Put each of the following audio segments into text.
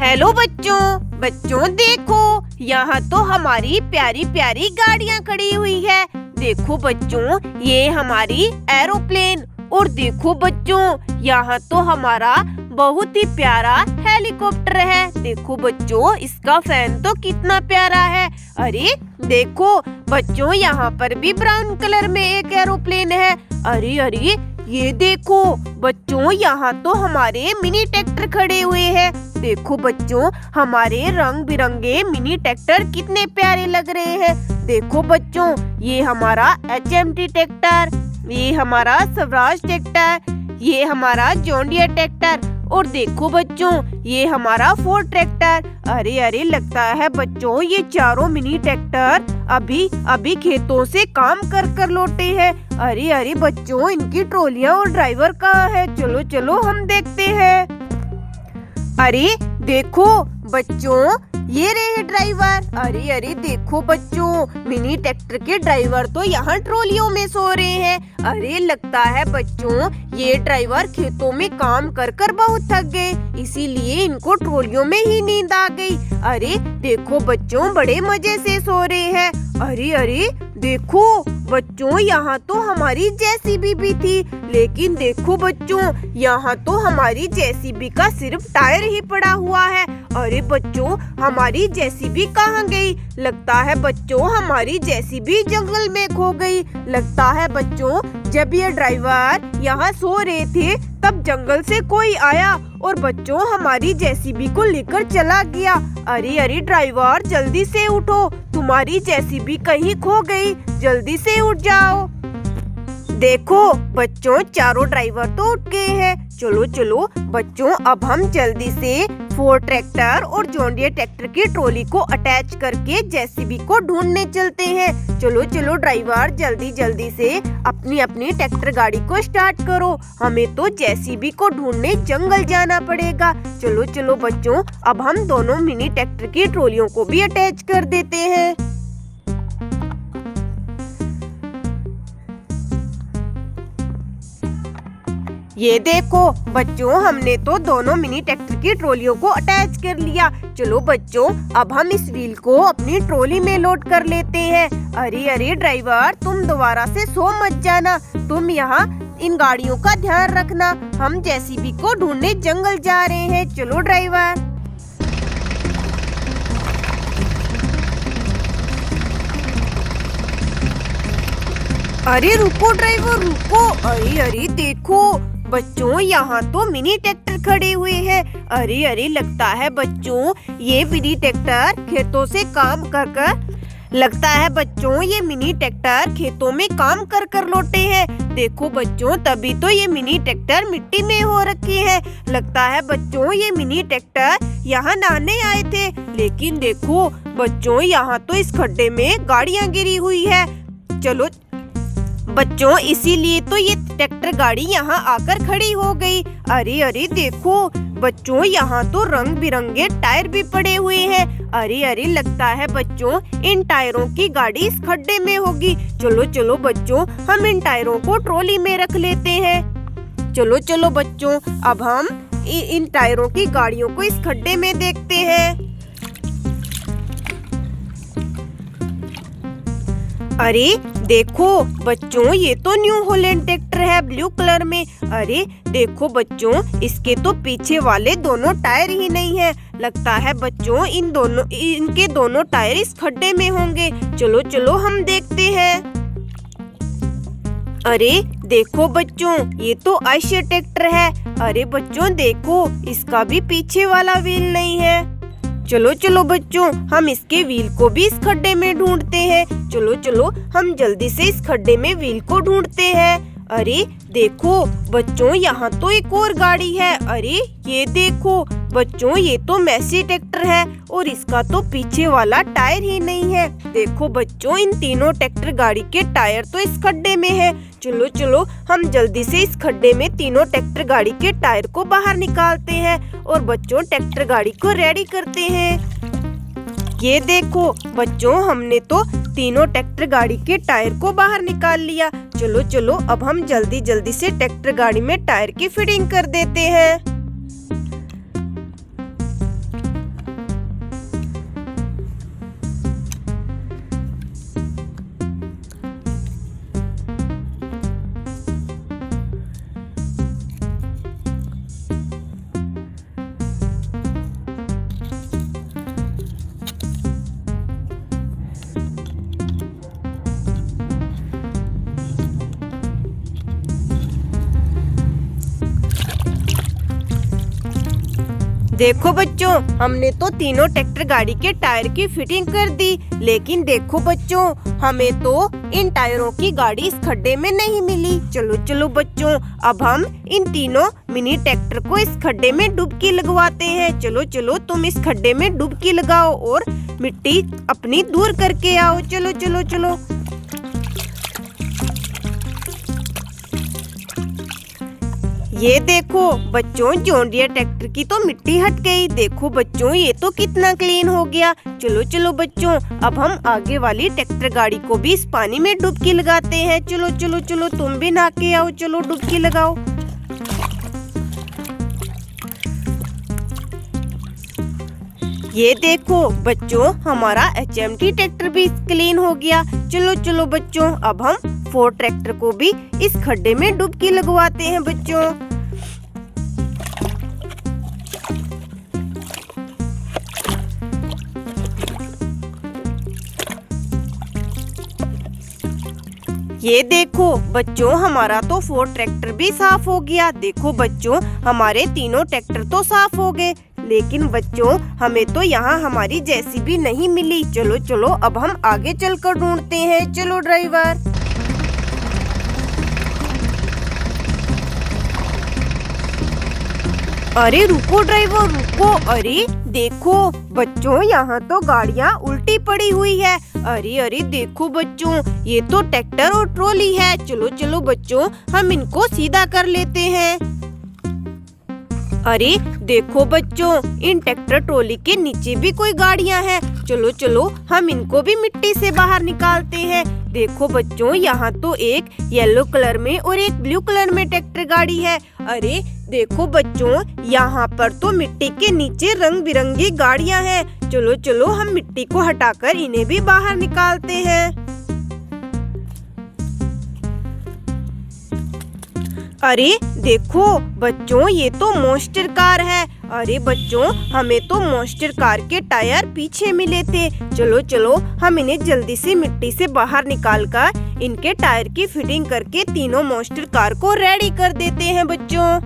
Hello बच्चों, बच्चों देखो, यहाँ तो हमारी प्यारी प्यारी गाड़ियाँ खड़ी हुई है। देखो बच्चों, ये हमारी एरोप्लेन। और देखो बच्चों, यहाँ तो हमारा बहुत ही प्यारा हेलीकॉप्टर है। देखो बच्चों, इसका फैन तो कितना प्यारा है। अरे देखो बच्चों, यहाँ पर भी ब्राउन कलर में एक एरोप्लेन है। अरे अरे ये देखो बच्चों, यहाँ तो हमारे मिनी ट्रैक्टर खड़े हुए हैं। देखो बच्चों, हमारे रंग बिरंगे मिनी ट्रैक्टर कितने प्यारे लग रहे हैं। देखो बच्चों, ये हमारा HMT ट्रैक्टर, ये हमारा स्वराज ट्रैक्टर, ये हमारा जॉन डियर ट्रैक्टर, और देखो बच्चों, ये हमारा फोर्ड ट्रैक्टर। अरे अरे लगता है बच्चों, ये चारों मिनी ट्रैक्टर अभी खेतों से काम कर लौटे हैं। अरे अरे बच्चों, इनकी ट्रॉलियां और ड्राइवर कहाँ है? चलो चलो हम देखते हैं। अरे देखो बच्चों, ये रहे ड्राइवर। अरे अरे देखो बच्चों, मिनी ट्रैक्टर के ड्राइवर तो यहाँ ट्रॉलियों में सो रहे हैं। अरे लगता है बच्चों, ये ड्राइवर खेतों में काम कर बहुत थक गए, इसीलिए इनको ट्रॉलियों में ही नींद आ गई। अरे देखो बच्चों, बड़े मजे से सो रहे हैं। अरे अरे देखो बच्चों, यहाँ तो हमारी JCB भी थी, लेकिन देखो बच्चों, यहाँ तो हमारी JCB का सिर्फ टायर ही पड़ा हुआ है। अरे बच्चों, हमारी JCB कहाँ गई? लगता है बच्चों, हमारी JCB जंगल में खो गई। लगता है बच्चों, जब ये ड्राइवर यहाँ सो रहे थे, तब जंगल से कोई आया और बच्चों हमारी JCB को लेकर चला गया। अरे अरे ड्राइवर, जल्दी से उठो, तुम्हारी JCB कहीं खो गई, जल्दी से उठ जाओ। देखो बच्चों, चारों ड्राइवर तो उठ गए हैं। चलो चलो बच्चों, अब हम जल्दी से फोर्ड ट्रैक्टर और जॉन डियर ट्रैक्टर की ट्रॉली को अटैच करके JCB को ढूंढने चलते हैं। चलो चलो ड्राइवर, जल्दी जल्दी से अपनी अपनी ट्रैक्टर गाड़ी को स्टार्ट करो, हमें तो JCB को ढूंढने जंगल जाना पड़ेगा। चलो चलो बच्चों, अब हम दोनों मिनी ट्रैक्टर की ट्रॉलियों को भी अटैच कर देते हैं। ये देखो बच्चों, हमने तो दोनों मिनी ट्रैक्टर की ट्रॉलियों को अटैच कर लिया। चलो बच्चों, अब हम इस व्हील को अपनी ट्रॉली में लोड कर लेते हैं। अरे अरे ड्राइवर, तुम दोबारा से सो मत जाना, तुम यहाँ इन गाड़ियों का ध्यान रखना, हम JCB को ढूंढने जंगल जा रहे हैं। चलो ड्राइवर। अरे रुको ड्राइवर, रुको। अरे अरे देखो बच्चों, यहाँ तो मिनी ट्रैक्टर खड़े हुए हैं। अरे अरे लगता है बच्चों, ये मिनी ट्रैक्टर खेतों से काम लगता है बच्चों, ये मिनी ट्रैक्टर खेतों में काम कर लौटे हैं। देखो बच्चों, तभी तो ये मिनी ट्रैक्टर मिट्टी में हो रखे हैं। लगता है बच्चों, ये मिनी ट्रैक्टर यहाँ नहाने आए थे, लेकिन देखो बच्चों, यहाँ तो इस खड्डे में गाड़ियाँ गिरी हुई है। चलो बच्चों, इसीलिए तो ये ट्रैक्टर गाड़ी यहाँ आकर खड़ी हो गई। अरे अरे देखो बच्चों, यहाँ तो रंग बिरंगे टायर भी पड़े हुए हैं। अरे अरे लगता है बच्चों, इन टायरों की गाड़ी इस खड्डे में होगी। चलो चलो बच्चों, हम इन टायरों को ट्रॉली में रख लेते हैं। चलो चलो बच्चों, अब हम इन टायरों की गाड़ियों को इस खड्डे में देखते हैं। अरे देखो बच्चों, ये तो न्यू हॉलैंड ट्रैक्टर है ब्लू कलर में। अरे देखो बच्चों, इसके तो पीछे वाले दोनों टायर ही नहीं है। लगता है बच्चों, इनके दोनों टायर इस खड्डे में होंगे। चलो चलो हम देखते हैं। अरे देखो बच्चों, ये तो आयशर ट्रैक्टर है। अरे बच्चों देखो, इसका भी पीछे वाला व्हील नहीं है। चलो चलो बच्चों, हम इसके व्हील को भी इस खड्डे में ढूंढते हैं। चलो चलो हम जल्दी से इस खड्डे में व्हील को ढूंढते हैं। अरे देखो बच्चों, यहाँ तो एक और गाड़ी है। अरे ये देखो बच्चों, ये तो मैसी ट्रैक्टर है और इसका तो पीछे वाला टायर ही नहीं है। देखो बच्चों, इन तीनों ट्रैक्टर गाड़ी के टायर तो इस खड्डे में है। चलो चलो हम जल्दी से इस खड्डे में तीनों ट्रैक्टर गाड़ी के टायर को बाहर निकालते हैं और बच्चों ट्रैक्टर गाड़ी को रेडी करते हैं। ये देखो बच्चों, हमने तो तीनों ट्रैक्टर गाड़ी के टायर को बाहर निकाल लिया। चलो चलो अब हम जल्दी जल्दी से ट्रैक्टर गाड़ी में टायर की फिटिंग कर देते हैं। देखो बच्चों, हमने तो तीनों ट्रैक्टर गाड़ी के टायर की फिटिंग कर दी, लेकिन देखो बच्चों, हमें तो इन टायरों की गाड़ी इस खड्डे में नहीं मिली। चलो चलो बच्चों, अब हम इन तीनों मिनी ट्रैक्टर को इस खड्डे में डुबकी लगवाते हैं। चलो चलो, तुम इस खड्डे में डुबकी लगाओ और मिट्टी अपनी दूर करके आओ। चलो चलो चलो। ये देखो बच्चों, जॉन डियर ट्रैक्टर की तो मिट्टी हट गई। देखो बच्चों, ये तो कितना क्लीन हो गया। चलो चलो बच्चों, अब हम आगे वाली ट्रैक्टर गाड़ी को भी इस पानी में डुबकी लगाते हैं। चलो चलो चलो, तुम भी नहा के आओ। चलो डुबकी लगाओ। ये देखो बच्चों, हमारा HMT ट्रैक्टर भी क्लीन हो गया। चलो चलो बच्चों, अब हम फोर्ड ट्रैक्टर को भी इस खड्डे में डुबकी लगवाते हैं बच्चों। ये देखो बच्चों, हमारा तो फोर्ड ट्रैक्टर भी साफ हो गया। देखो बच्चों, हमारे तीनों ट्रैक्टर तो साफ हो गए, लेकिन बच्चों हमें तो यहाँ हमारी JCB नहीं मिली। चलो चलो, अब हम आगे चलकर ढूंढते हैं। चलो ड्राइवर। अरे रुको ड्राइवर, रुको। अरे देखो बच्चों, यहाँ तो गाड़ियाँ उल्टी पड़ी हुई है। अरे अरे देखो बच्चों, ये तो ट्रैक्टर और ट्रॉली है। चलो चलो बच्चों, हम इनको सीधा कर लेते हैं। अरे देखो बच्चों, इन ट्रैक्टर ट्रॉली के नीचे भी कोई गाड़ियाँ हैं। चलो चलो, हम इनको भी मिट्टी से बाहर निकालते हैं। देखो बच्चों, यहाँ तो एक येलो कलर में और एक ब्लू कलर में ट्रैक्टर गाड़ी है। अरे देखो बच्चों, यहाँ पर तो मिट्टी के नीचे रंग बिरंगी गाड़ियाँ हैं। चलो चलो, हम मिट्टी को हटाकर इन्हें भी बाहर निकालते हैं। अरे देखो बच्चों, ये तो मॉन्स्टर कार है। अरे बच्चों, हमें तो मॉन्स्टर कार के टायर पीछे मिले थे। चलो चलो, हम इन्हें जल्दी से मिट्टी से बाहर निकालकर इनके टायर की फिटिंग करके तीनों मॉन्स्टर कार को रेडी कर देते हैं बच्चों।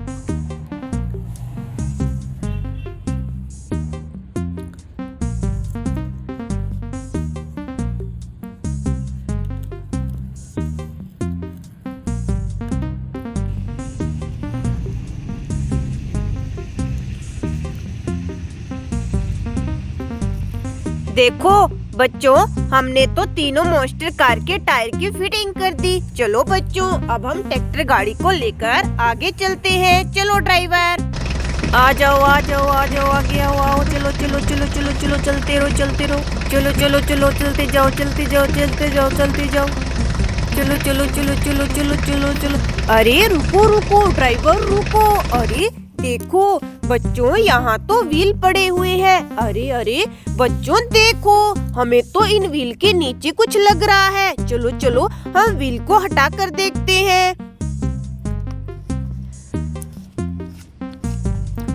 देखो बच्चों, हमने तो तीनों मॉन्स्टर कार के टायर की फिटिंग कर दी। चलो बच्चों, अब हम ट्रैक्टर गाड़ी को लेकर आगे चलते हैं। चलो ड्राइवर। आ जाओ आ जाओ आ जाओ, आगे आओ आओ। चलो चलो चलो चलो चलो, चलते रहो चलते रहो। चलो चलो चलो, चलते जाओ चलते जाओ चलते जाओ चलते जाओ। चलो चलो चलो चलो चलो चलो चलो। अरे रुको रुको ड्राइवर, रुको। अरे देखो बच्चों, यहाँ तो व्हील पड़े हुए हैं। अरे अरे बच्चों देखो, हमें तो इन व्हील के नीचे कुछ लग रहा है। चलो चलो, हम व्हील को हटा कर देखते हैं।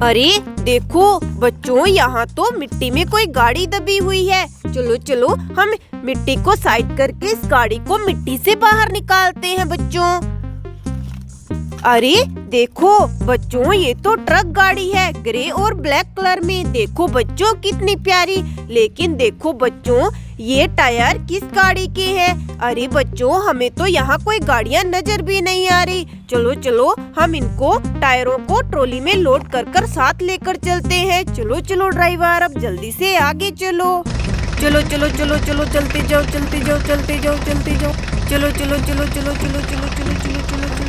अरे देखो बच्चों, यहाँ तो मिट्टी में कोई गाड़ी दबी हुई है। चलो चलो, हम मिट्टी को साइड करके इस गाड़ी को मिट्टी से बाहर निकालते हैं बच्चों। अरे देखो बच्चों, ये तो ट्रक गाड़ी है, ग्रे और ब्लैक कलर में। देखो बच्चों, कितनी प्यारी। लेकिन देखो बच्चों, ये टायर किस गाड़ी के हैं? अरे बच्चों, हमें तो यहाँ कोई गाड़ियाँ नजर भी नहीं आ रही। चलो चलो, हम इनको टायरों को ट्रॉली में लोड कर साथ लेकर चलते हैं। चलो चलो ड्राइवर, अब जल्दी से आगे चलो। चलो चलो चलो चलो, चलते जाओ चलते जाओ चलते जाओ चलते जाओ। चलो चलो चलो चलो चलो चलो चलो चलो चलो चलो।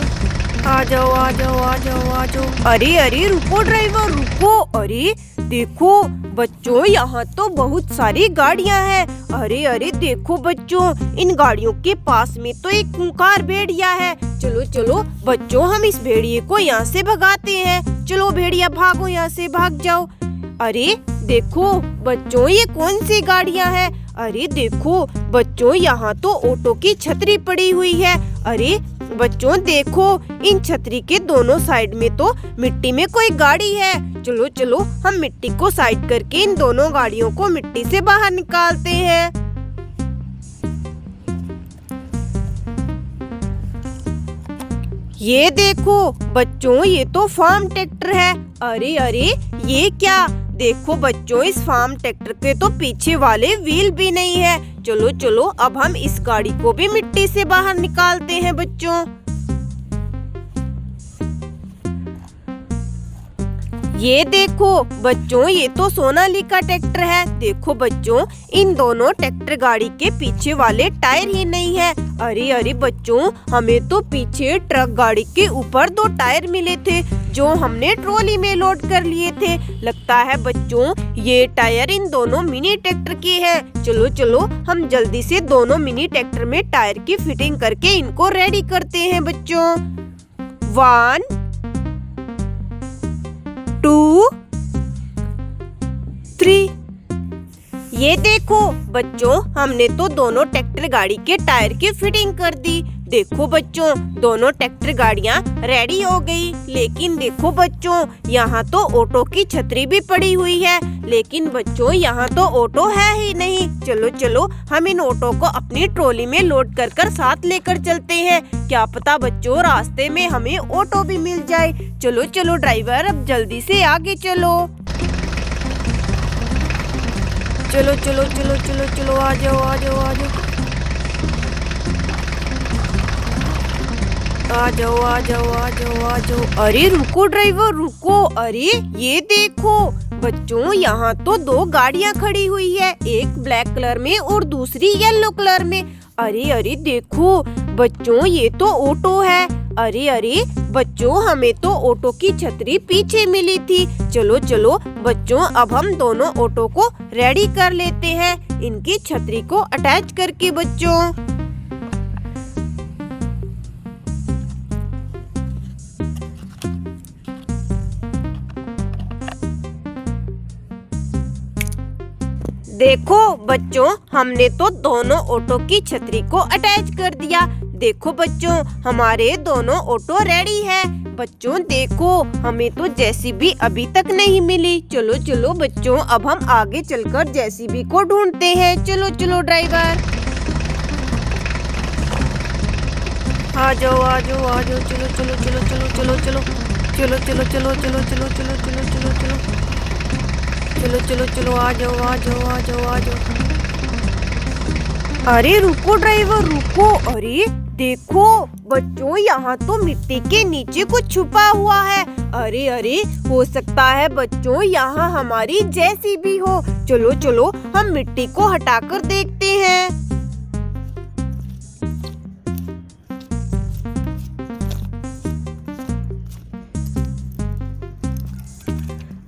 आ जाओ आ जाओ आ जाओ आ जाओ। अरे अरे रुको ड्राइवर, रुको। अरे देखो बच्चों, यहाँ तो बहुत सारी गाड़ियाँ हैं। अरे अरे देखो बच्चों, इन गाड़ियों के पास में तो एक खूंखार भेड़िया है। चलो चलो बच्चों, हम इस भेड़िए को यहाँ से भगाते हैं। चलो भेड़िया, भागो यहाँ से, भाग जाओ। अरे देखो बच्चों, ये कौन सी गाड़ियाँ हैं? अरे देखो बच्चों, यहाँ तो ऑटो की छतरी पड़ी हुई है। अरे बच्चों देखो, इन छतरी के दोनों साइड में तो मिट्टी में कोई गाड़ी है। चलो चलो, हम मिट्टी को साइड करके इन दोनों गाड़ियों को मिट्टी से बाहर निकालते हैं। ये देखो बच्चों, ये तो फार्म ट्रैक्टर है। अरे अरे, ये क्या? देखो बच्चों, इस फार्म ट्रैक्टर के तो पीछे वाले व्हील भी नहीं है। चलो चलो, अब हम इस गाड़ी को भी मिट्टी से बाहर निकालते हैं बच्चों। ये देखो बच्चों, ये तो सोनालिका ट्रैक्टर है। देखो बच्चों, इन दोनों ट्रैक्टर गाड़ी के पीछे वाले टायर ही नहीं है। अरे अरे बच्चों, हमें तो पीछे ट्रक गाड़ी के ऊपर 2 टायर मिले थे जो हमने ट्रॉली में लोड कर लिए थे। लगता है बच्चों, ये टायर इन दोनों मिनी ट्रैक्टर के हैं। चलो चलो, हम जल्दी से दोनों मिनी ट्रैक्टर में टायर की फिटिंग करके इनको रेडी करते हैं बच्चों। 1 2 3। ये देखो बच्चों, हमने तो दोनों ट्रैक्टर गाड़ी के टायर की फिटिंग कर दी। देखो बच्चों, दोनों ट्रैक्टर गाड़ियाँ रेडी हो गई। लेकिन देखो बच्चों, यहाँ तो ऑटो की छतरी भी पड़ी हुई है। लेकिन बच्चों, यहाँ तो ऑटो है ही नहीं। चलो चलो, हम इन ऑटो को अपनी ट्रॉली में लोड कर कर साथ लेकर चलते हैं। क्या पता बच्चों, रास्ते में हमें ऑटो भी मिल जाए। चलो चलो ड्राइवर, अब जल्दी से आगे चलो। चलो चलो चलो चलो चलो, आ जाओ आ जाओ आ जाओ आ जाओ आ जाओ आ जाओ आ जाओ। अरे रुको ड्राइवर, रुको। अरे ये देखो बच्चों, यहाँ तो 2 गाड़ियाँ खड़ी हुई है, एक ब्लैक कलर में और दूसरी येलो कलर में। अरे अरे देखो बच्चों, ये तो ऑटो है। अरे अरे बच्चों, हमें तो ऑटो की छतरी पीछे मिली थी। चलो चलो बच्चों, अब हम दोनों ऑटो को रेडी कर लेते हैं, इनकी छतरी को अटैच करके बच्चों। देखो बच्चों, हमने तो दोनों ऑटो की छतरी को अटैच कर दिया। देखो बच्चों, हमारे दोनों ऑटो रेडी है। बच्चों देखो, हमें तो जेसीबी अभी तक नहीं मिली। चलो चलो बच्चों, अब हम आगे चलकर जेसीबी को ढूंढते हैं। चलो चलो ड्राइवर, आ जाओ आ जाओ आ जाओ। चलो चलो चलो चलो चलो चलो चलो चलो चलो चलो चलो चलो चलो चलो चलो चलो चलो चलो, आ जाओ आ जाओ आ जाओ आ जाओ। अरे रुको ड्राइवर, रुको। अरे देखो बच्चों, यहाँ तो मिट्टी के नीचे कुछ छुपा हुआ है। अरे अरे, हो सकता है बच्चों यहाँ हमारी जेसीबी हो। चलो चलो, हम मिट्टी को हटाकर देखते हैं।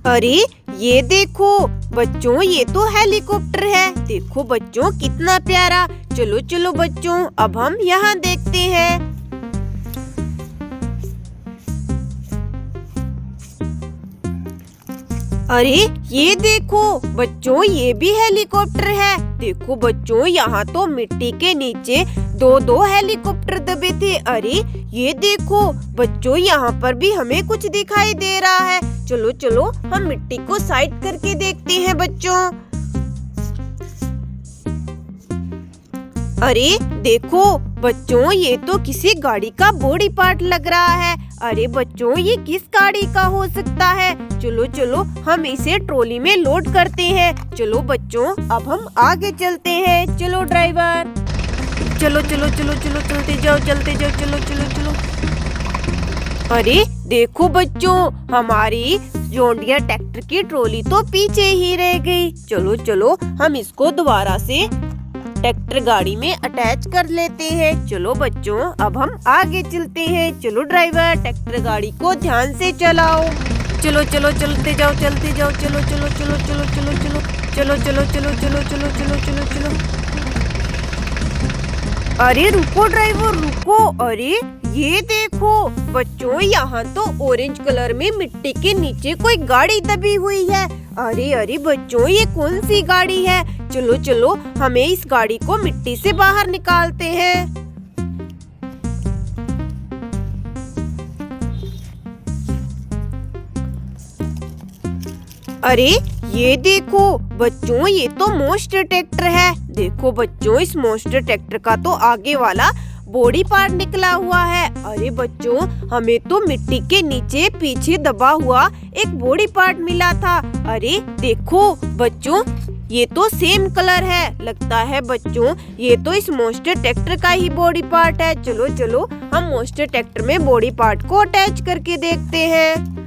अरे ये देखो बच्चों, ये तो हेलीकॉप्टर है। देखो बच्चों, कितना प्यारा। चलो चलो बच्चों, अब हम यहाँ देखते हैं। अरे ये देखो बच्चों, ये भी हेलीकॉप्टर है। देखो बच्चों, यहाँ तो मिट्टी के नीचे 2 हेलीकॉप्टर दबे थे। अरे ये देखो बच्चों, यहाँ पर भी हमें कुछ दिखाई दे रहा है। चलो चलो, हम मिट्टी को साइड करके देखते हैं बच्चों। अरे देखो बच्चों, ये तो किसी गाड़ी का बॉडी पार्ट लग रहा है। अरे बच्चों, ये किस गाड़ी का हो सकता है? चलो चलो, हम इसे ट्रॉली में लोड करते हैं। चलो बच्चों, अब हम आगे चलते हैं। चलो ड्राइवर, चलो चलो चलो चलो, चलते जाओ चलते जाओ, चलो चलो चलो। अरे देखो बच्चों, हमारी जॉन डियर ट्रैक्टर की ट्रॉली तो पीछे ही रह गई। चलो चलो, हम इसको दोबारा से ट्रैक्टर गाड़ी में अटैच कर लेते हैं। चलो बच्चों, अब हम आगे चलते हैं। चलो ड्राइवर, ट्रैक्टर गाड़ी को ध्यान से चलाओ। चलो चलो, चलते जाओ चलते जाओ, चलो चलो चलो चलो चलो चलो चलो चलो चलो चलो चलो चलो चलो चलो। अरे रुको ड्राइवर, रुको। अरे ये देखो बच्चों, यहाँ तो ऑरेंज कलर में मिट्टी के नीचे कोई गाड़ी दबी हुई है। अरे अरे बच्चों, ये कौन सी गाड़ी है? चलो चलो, हमें इस गाड़ी को मिट्टी से बाहर निकालते हैं। अरे ये देखो बच्चों, ये तो मोस्टर ट्रैक्टर है। देखो बच्चों, इस मोस्टर ट्रैक्टर का तो आगे वाला बॉडी पार्ट निकला हुआ है। अरे बच्चों, हमें तो मिट्टी के नीचे पीछे दबा हुआ एक बॉडी पार्ट मिला था। अरे देखो बच्चों, ये तो सेम कलर है। लगता है बच्चों ये तो इस मॉन्स्टर ट्रैक्टर का ही बॉडी पार्ट है। चलो चलो हम मॉन्स्टर ट्रैक्टर में बॉडी पार्ट को अटैच करके देखते हैं।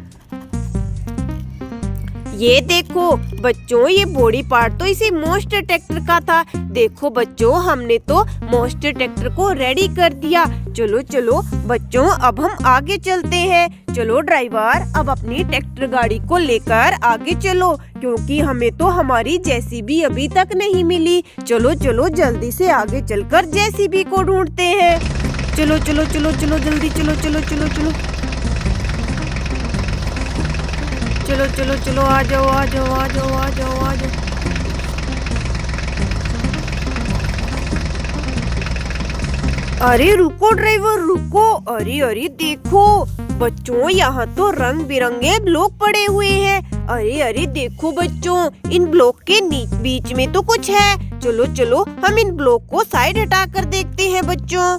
ये देखो बच्चों, ये बॉडी पार्ट तो इसी मॉन्स्टर ट्रैक्टर का था। देखो बच्चों, हमने तो मॉन्स्टर ट्रैक्टर को रेडी कर दिया। चलो चलो बच्चों, अब हम आगे चलते हैं। चलो ड्राइवर, अब अपनी ट्रैक्टर गाड़ी को लेकर आगे चलो, क्योंकि हमें तो हमारी जेसीबी अभी तक नहीं मिली। चलो चलो जल्दी से आगे चलकर जेसीबी को ढूंढते हैं। चलो चलो चलो चलो जल्दी चलो चलो चलो चलो चलो चलो चलो आ जाओ आ जाओ आ जाओ आ जाओ आ जाओ। अरे रुको ड्राइवर रुको। अरे अरे देखो बच्चों, यहाँ तो रंग बिरंगे ब्लॉक पड़े हुए हैं। अरे अरे देखो बच्चों, इन ब्लॉक के बीच में तो कुछ है। चलो चलो हम इन ब्लॉक को साइड हटा कर देखते हैं बच्चों।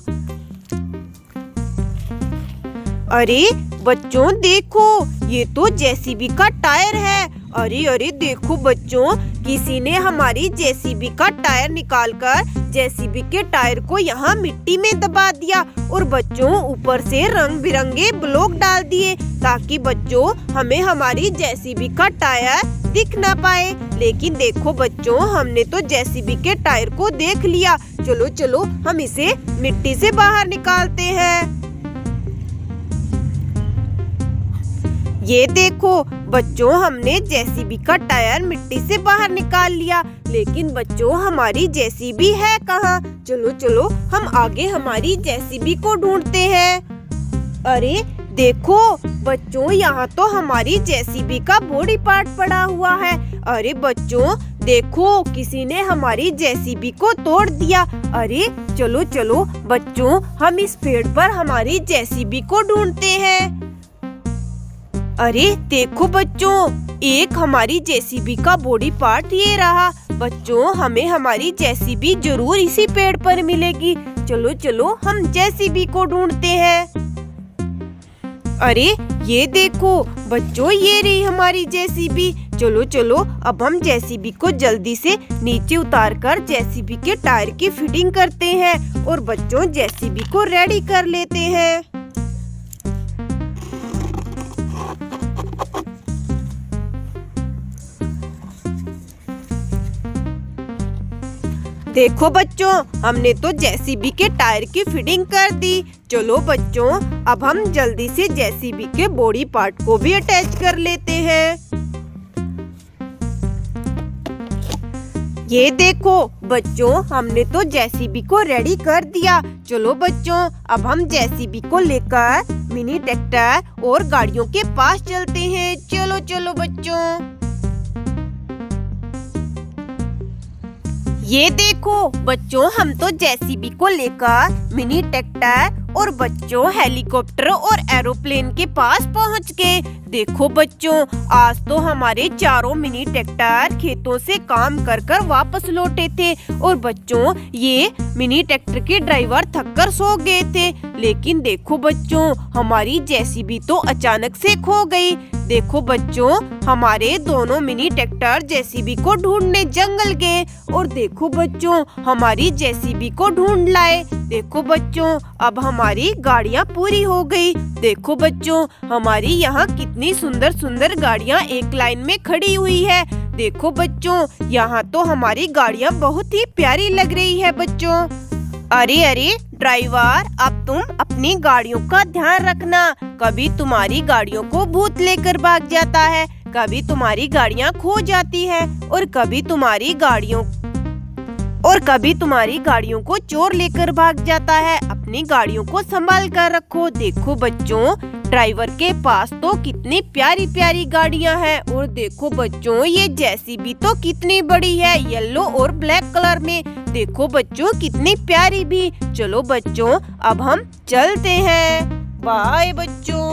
अरे बच्चों देखो, ये तो जेसीबी का टायर है। अरे अरे देखो बच्चों, किसी ने हमारी जेसीबी का टायर निकालकर जेसीबी के टायर को यहाँ मिट्टी में दबा दिया और बच्चों ऊपर से रंग बिरंगे ब्लॉक डाल दिए, ताकि बच्चों हमें हमारी जेसीबी का टायर दिख ना पाए। लेकिन देखो बच्चों, हमने तो जेसीबी के टायर को देख लिया। चलो चलो हम इसे मिट्टी से बाहर निकालते हैं। ये देखो बच्चों, हमने जेसीबी का टायर मिट्टी से बाहर निकाल लिया। लेकिन बच्चों हमारी जेसीबी है कहाँ? चलो चलो हम आगे हमारी जेसीबी को ढूंढते हैं। अरे देखो बच्चों, यहाँ तो हमारी जेसीबी का बॉडी पार्ट पड़ा हुआ है। अरे बच्चों देखो, किसी ने हमारी जेसीबी को तोड़ दिया। अरे चलो चलो बच्चों, हम इस पेड़ पर हमारी जेसीबी को ढूंढते हैं। अरे देखो बच्चों, एक हमारी जेसीबी का बॉडी पार्ट ये रहा। बच्चों हमें हमारी जेसीबी जरूर इसी पेड़ पर मिलेगी। चलो चलो हम जेसीबी को ढूंढते हैं। अरे ये देखो बच्चों, ये रही हमारी जेसीबी। चलो चलो अब हम जेसीबी को जल्दी से नीचे उतारकर जेसीबी के टायर की फिटिंग करते हैं और बच्चों जेसीबी को रेडी कर लेते हैं। देखो बच्चों, हमने तो जेसीबी के टायर की फिटिंग कर दी। चलो बच्चों, अब हम जल्दी से जेसीबी के बॉडी पार्ट को भी अटैच कर लेते हैं। ये देखो बच्चों, हमने तो जेसीबी को रेडी कर दिया। चलो बच्चों, अब हम जेसीबी को लेकर मिनी ट्रैक्टर और गाड़ियों के पास चलते हैं। चलो चलो बच्चों। ये देखो बच्चों, हम तो जेसीबी को लेकर मिनी ट्रैक्टर और बच्चों हेलीकॉप्टर और एरोप्लेन के पास पहुंच गए। देखो बच्चों, आज तो हमारे चारों मिनी ट्रैक्टर खेतों से काम कर कर वापस लौटे थे और बच्चों ये मिनी ट्रैक्टर के ड्राइवर थककर सो गए थे। लेकिन देखो बच्चों, हमारी जेसीबी तो अचानक से खो गई। देखो बच्चों, हमारे दोनों मिनी ट्रैक्टर जेसीबी को ढूंढने जंगल गए और देखो बच्चों हमारी जेसीबी को ढूंढ लाए। देखो बच्चों, अब हमारी गाड़ियाँ पूरी हो गई। देखो बच्चों, हमारी यहाँ कितनी सुंदर सुंदर गाड़ियाँ एक लाइन में खड़ी हुई है। देखो बच्चों, यहाँ तो हमारी गाड़ियाँ बहुत ही प्यारी लग रही है बच्चों। अरे अरे ड्राइवर, अब तुम अपनी गाड़ियों का ध्यान रखना। कभी तुम्हारी गाड़ियों को भूत लेकर भाग जाता है, कभी तुम्हारी गाड़ियाँ खो जाती है और कभी तुम्हारी गाड़ियों को चोर लेकर भाग जाता है। अपनी गाड़ियों को संभाल कर रखो। देखो बच्चों, ड्राइवर के पास तो कितनी प्यारी प्यारी गाड़ियां हैं और देखो बच्चों ये जेसीबी तो कितनी बड़ी है, येलो और ब्लैक कलर में। देखो बच्चों कितनी प्यारी भी। चलो बच्चों, अब हम चलते हैं। बाय बच्चों।